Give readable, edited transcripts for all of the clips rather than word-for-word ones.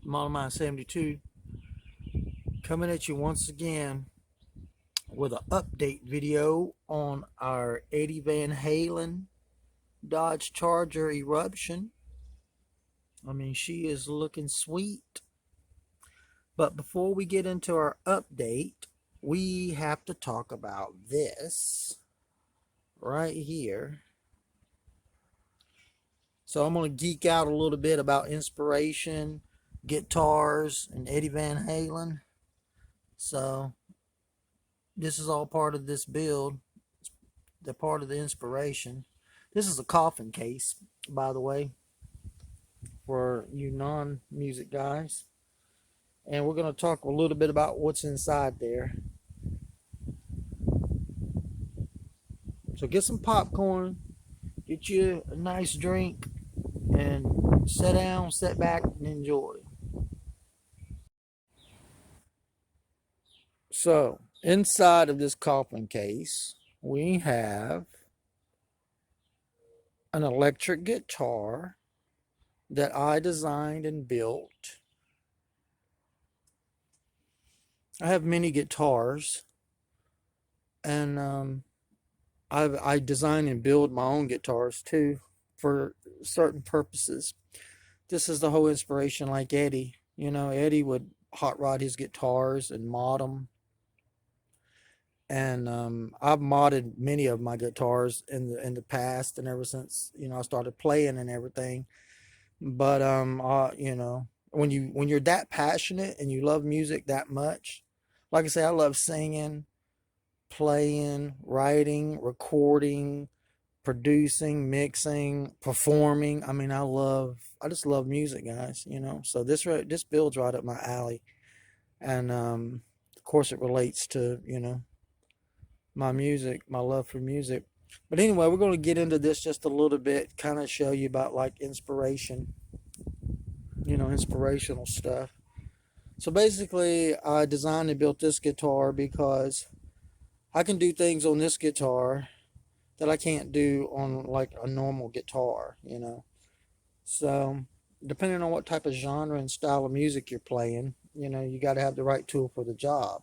Model Mind 72 coming at you once again with an update video on our Eddie Van Halen Dodge Charger Eruption. I mean, she is looking sweet. But before we get into our update, we have to talk about this right here. So I'm going to geek out a little bit about inspiration, guitars, and Eddie Van Halen. So this is all part of this build. They're part of the inspiration. This is a coffin case, by the way, for you non-music guys. And we're going to talk a little bit about what's inside there. So get some popcorn, get you a nice drink, and sit down, sit back, and enjoy. So inside of this coffin case, we have an electric guitar that I designed and built. I have many guitars, and I design and build my own guitars too for certain purposes. This is the whole inspiration, like Eddie. You know, Eddie would hot rod his guitars and mod them. And I've modded many of my guitars in the past, and ever since I started playing and everything. But when you're that passionate and you love music that much, like I say, I love singing, playing, writing, recording, producing, mixing, performing. I mean, I just love music, guys. So this builds right up my alley, and of course it relates to my music, my love for music. But anyway, we're going to get into this just a little bit, kind of show you about like inspiration, inspirational stuff. So basically, I designed and built this guitar because I can do things on this guitar that I can't do on like a normal guitar. So depending on what type of genre and style of music you're playing, you got to have the right tool for the job.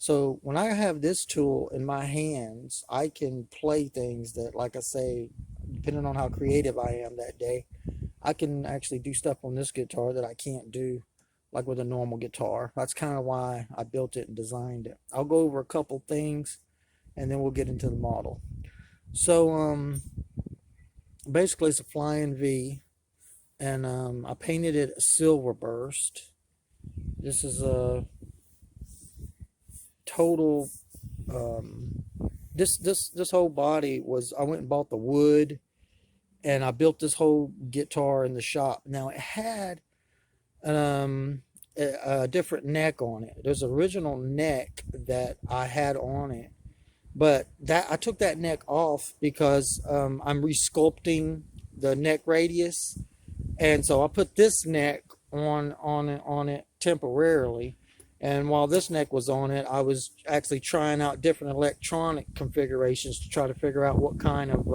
So when I have this tool in my hands, I can play things that, like I say, depending on how creative I am that day, I can actually do stuff on this guitar that I can't do like with a normal guitar. That's kind of why I built it and designed it. I'll go over a couple things and then we'll get into the model. So basically it's a Flying V, and I painted it a silver burst. This is a total this whole body was, I went and bought the wood and I built this whole guitar in the shop. Now it had a different neck on it. There's an original neck that I had on it, but that I took that neck off because I'm resculpting the neck radius, and so I put this neck on it temporarily. And while this neck was on it, I was actually trying out different electronic configurations to try to figure out what kind of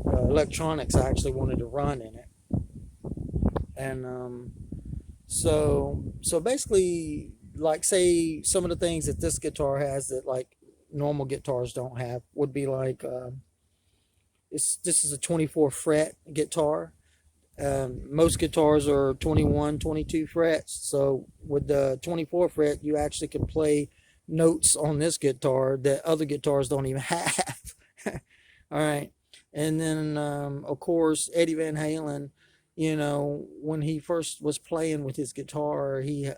electronics I actually wanted to run in it. And so basically, like, say some of the things that this guitar has that like normal guitars don't have would be like this is a 24 fret guitar. Most guitars are 21, 22 frets. So with the 24 fret, you actually can play notes on this guitar that other guitars don't even have. All right. And then, of course, Eddie Van Halen, when he first was playing with his guitar, he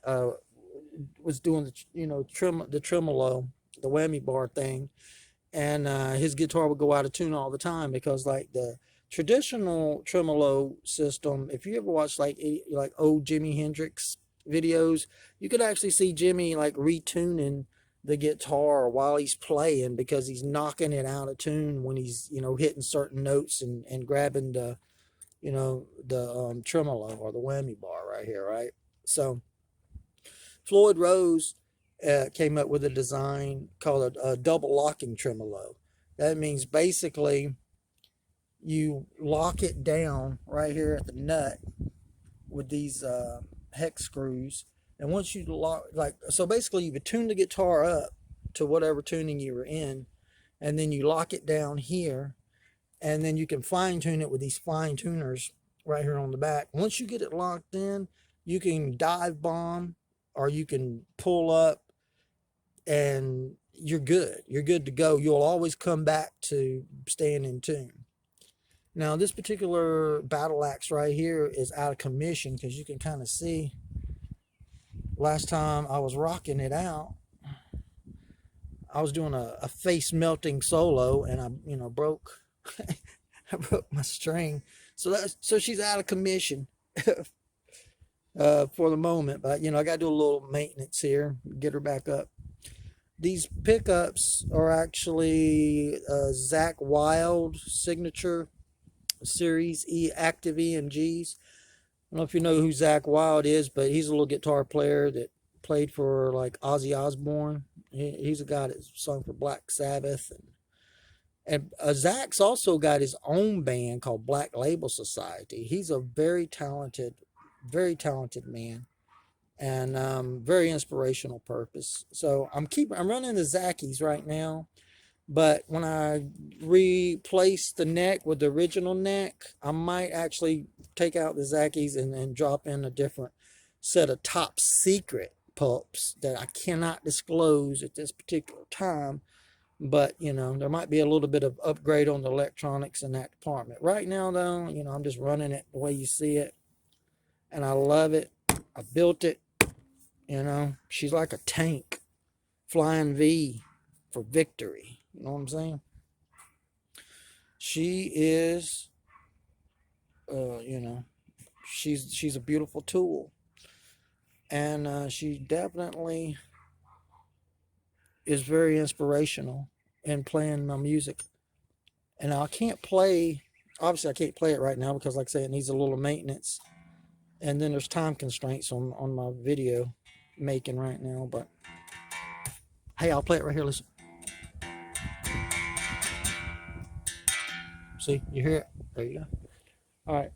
was doing the tremolo, the whammy bar thing. And his guitar would go out of tune all the time because like the traditional tremolo system, if you ever watch like old Jimi Hendrix videos, you could actually see Jimmy like retuning the guitar while he's playing because he's knocking it out of tune when he's hitting certain notes and grabbing the tremolo or the whammy bar right here, right? So Floyd Rose came up with a design called a double locking tremolo. That means basically you lock it down right here at the nut, with these hex screws. And once you lock, like, so basically you would tune the guitar up to whatever tuning you were in, and then you lock it down here, and then you can fine tune it with these fine tuners right here on the back. Once you get it locked in, you can dive bomb or you can pull up, and you're good. You're good to go. You'll always come back to staying in tune. Now, this particular battle axe right here is out of commission because you can kind of see last time I was rocking it out, I was doing a face melting solo, and I broke I broke my string. So she's out of commission for the moment, but I got to do a little maintenance here, get her back up. These pickups are actually Zach Wild signature Series E active EMGs. I don't know if you know who Zach Wild is, but he's a little guitar player that played for like Ozzy Osbourne. He's a guy that sung for Black Sabbath, and Zach's also got his own band called Black Label Society. He's a very talented man, and very inspirational purpose. So I'm running the Zackies right now. But when I replace the neck with the original neck, I might actually take out the Zackies and drop in a different set of top secret pulps that I cannot disclose at this particular time. But, there might be a little bit of upgrade on the electronics in that department. Right now, though, I'm just running it the way you see it. And I love it. I built it. She's like a tank. Flying V for victory. You know what I'm saying? She is, she's a beautiful tool. And she definitely is very inspirational in playing my music. And obviously I can't play it right now because, like I say, it needs a little maintenance. And then there's time constraints on my video making right now. But, hey, I'll play it right here. Listen. See, you hear it? There you go. All right.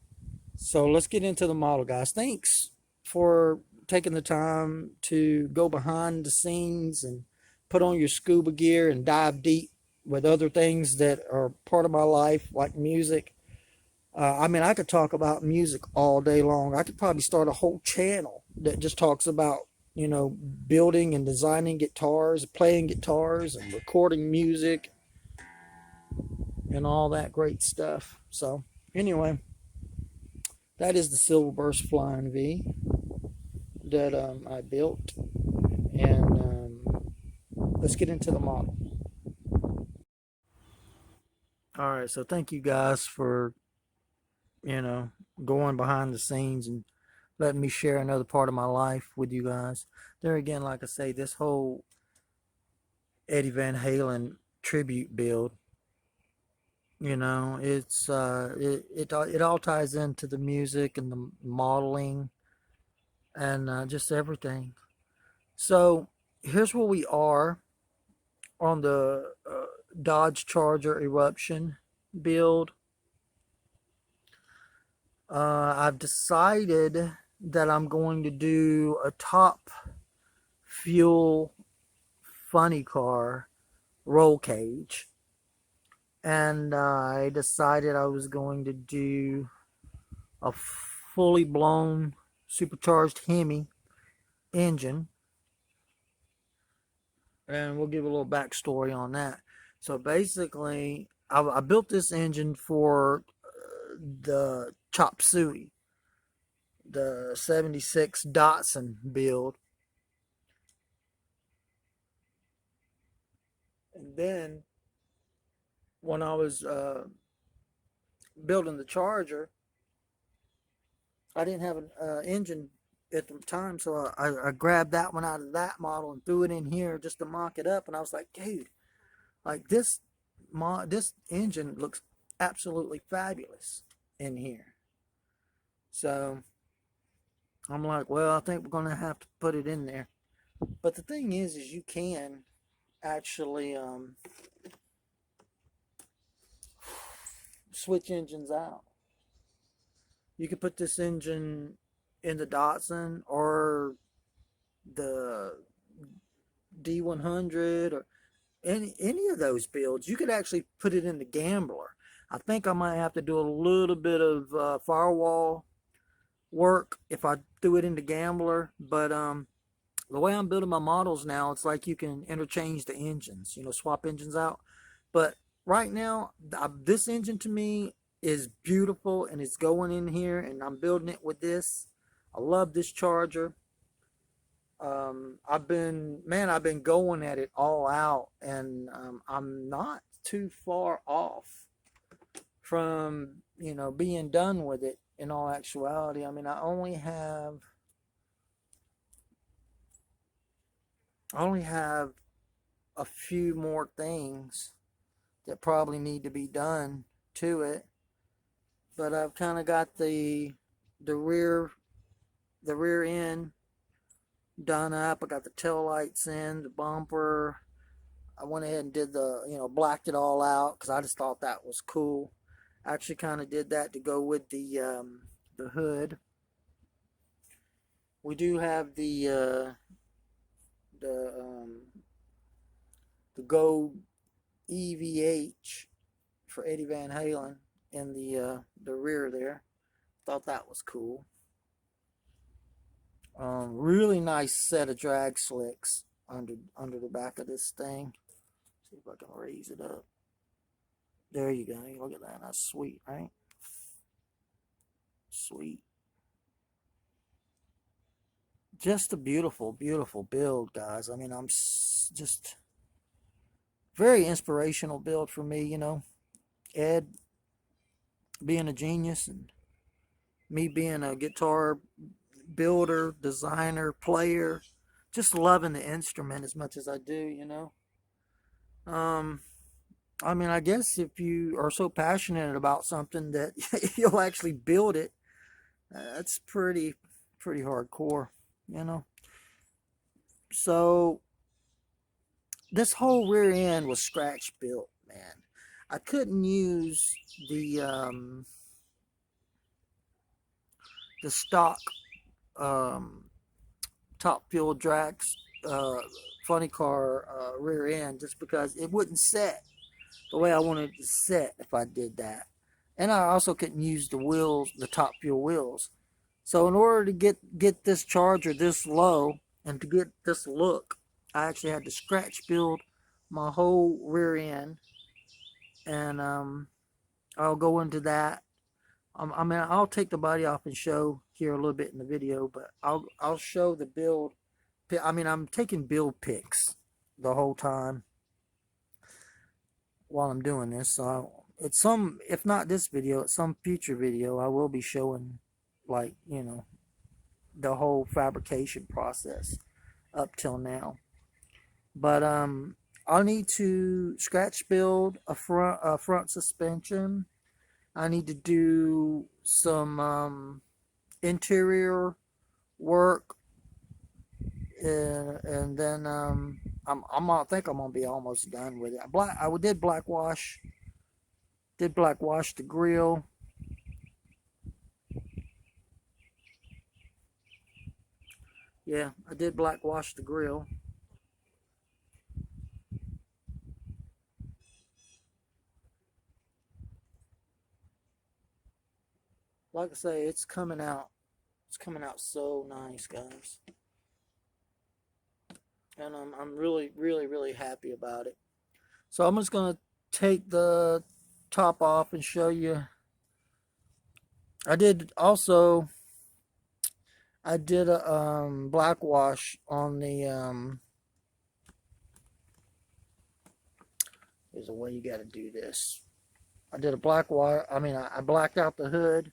So let's get into the model, guys. Thanks for taking the time to go behind the scenes and put on your scuba gear and dive deep with other things that are part of my life, like music. I could talk about music all day long. I could probably start a whole channel that just talks about, building and designing guitars, playing guitars, and recording music and all that great stuff. So, anyway, that is the Silverburst Flying V that I built. And let's get into the model. All right, so thank you guys for, going behind the scenes and letting me share another part of my life with you guys. There again, like I say, this whole Eddie Van Halen tribute build, it's it all ties into the music and the modeling and just everything. So here's where we are on the Dodge Charger Eruption build. I've decided that I'm going to do a top fuel funny car roll cage. And I decided I was going to do a fully blown supercharged Hemi engine. And we'll give a little backstory on that. So basically, I built this engine for the Chop Suey, the 76 Datsun build. And then when I was building the Charger, I didn't have an engine at the time, so I grabbed that one out of that model and threw it in here just to mock it up. And I was like, dude, like this engine looks absolutely fabulous in here. So I'm like, well, I think we're gonna have to put it in there. But the thing is you can actually switch engines out. You could put this engine in the Datsun or the D100 or any of those builds. You could actually put it in the Gambler. I think I might have to do a little bit of firewall work if I threw it into Gambler, but the way I'm building my models now, it's like you can interchange the engines, you know, swap engines out. But right now, this engine to me is beautiful and it's going in here, and I'm building it with this. I love this charger. I've been going at it all out, and I'm not too far off from, you know, being done with it in all actuality. I mean, I only have a few more things that probably need to be done to it, but I've kind of got the rear end done up. I got the tail lights in, the bumper. I went ahead and did blacked it all out because I just thought that was cool. I actually kind of did that to go with the hood. We do have the the gold EVH for Eddie Van Halen in the rear there. Thought that was cool. Really nice set of drag slicks under the back of this thing. See if I can raise it up. There you go. Look at that. That's sweet, right? Sweet. Just a beautiful, beautiful build, guys. I mean, I'm just very inspirational build for me, you know. Ed being a genius and me being a guitar builder, designer, player, just loving the instrument as much as I do, you know. I mean, I guess if you are so passionate about something that you'll actually build it, that's pretty hardcore, you know. So this whole rear end was scratch built, man. I couldn't use the stock top fuel Drax funny car rear end just because it wouldn't set the way I wanted it to set if I did that. And I also couldn't use the wheels, the top fuel wheels. So in order to get this charger this low and to get this look, I actually had to scratch build my whole rear end, and I'll go into that. I mean, I'll take the body off and show here a little bit in the video, but I'll show the build. I mean, I'm taking build pics the whole time while I'm doing this. So it's some, if not this video, it's some future video, I will be showing, like, you know, the whole fabrication process up till now. But I'll need to scratch build a front suspension. I need to do some interior work, and then I think I'm gonna be almost done with it. I did black wash the grill. Yeah, I did black wash the grill. Like I say, it's coming out. It's coming out so nice, guys. And I'm really, really, really happy about it. So I'm just gonna take the top off and show you. I did a black wash on the there's a way you got to do this. I did a black wash. I mean, I blacked out the hood.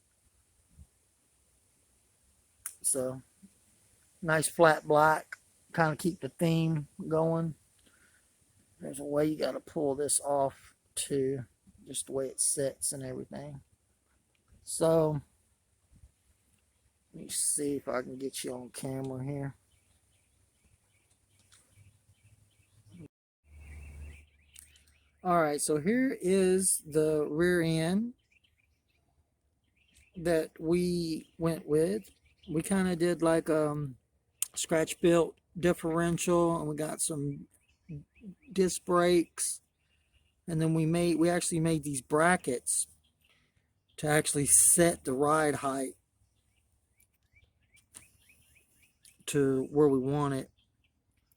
So nice flat black, kind of keep the theme going. There's a way you got to pull this off too, just the way it sits and everything. So let me see if I can get you on camera here. Alright, so here is the rear end that we went with. we kind of did like scratch built differential, and we got some disc brakes, and then we actually made these brackets to actually set the ride height to where we want it.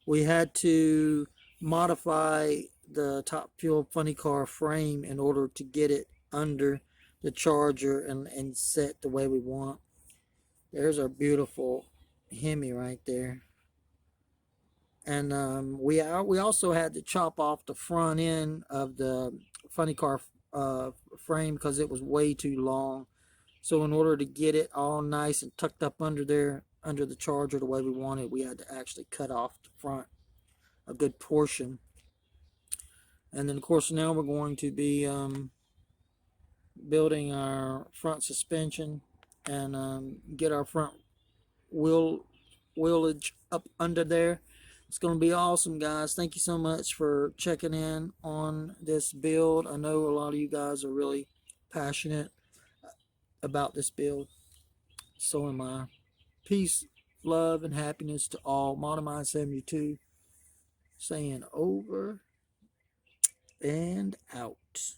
We had to modify the Top Fuel Funny Car frame in order to get it under the Charger and set the way we want. There's our beautiful Hemi right there. And we also had to chop off the front end of the Funny Car frame because it was way too long. So in order to get it all nice and tucked up under there, under the Charger the way we wanted, we had to actually cut off the front a good portion. And then of course now we're going to be building our front suspension and get our front wheelage up under there. It's going to be awesome, guys. Thank you so much for checking in on this build. I know a lot of you guys are really passionate about this build. So am I. Peace, love, and happiness to all. Modern 72 saying over and out.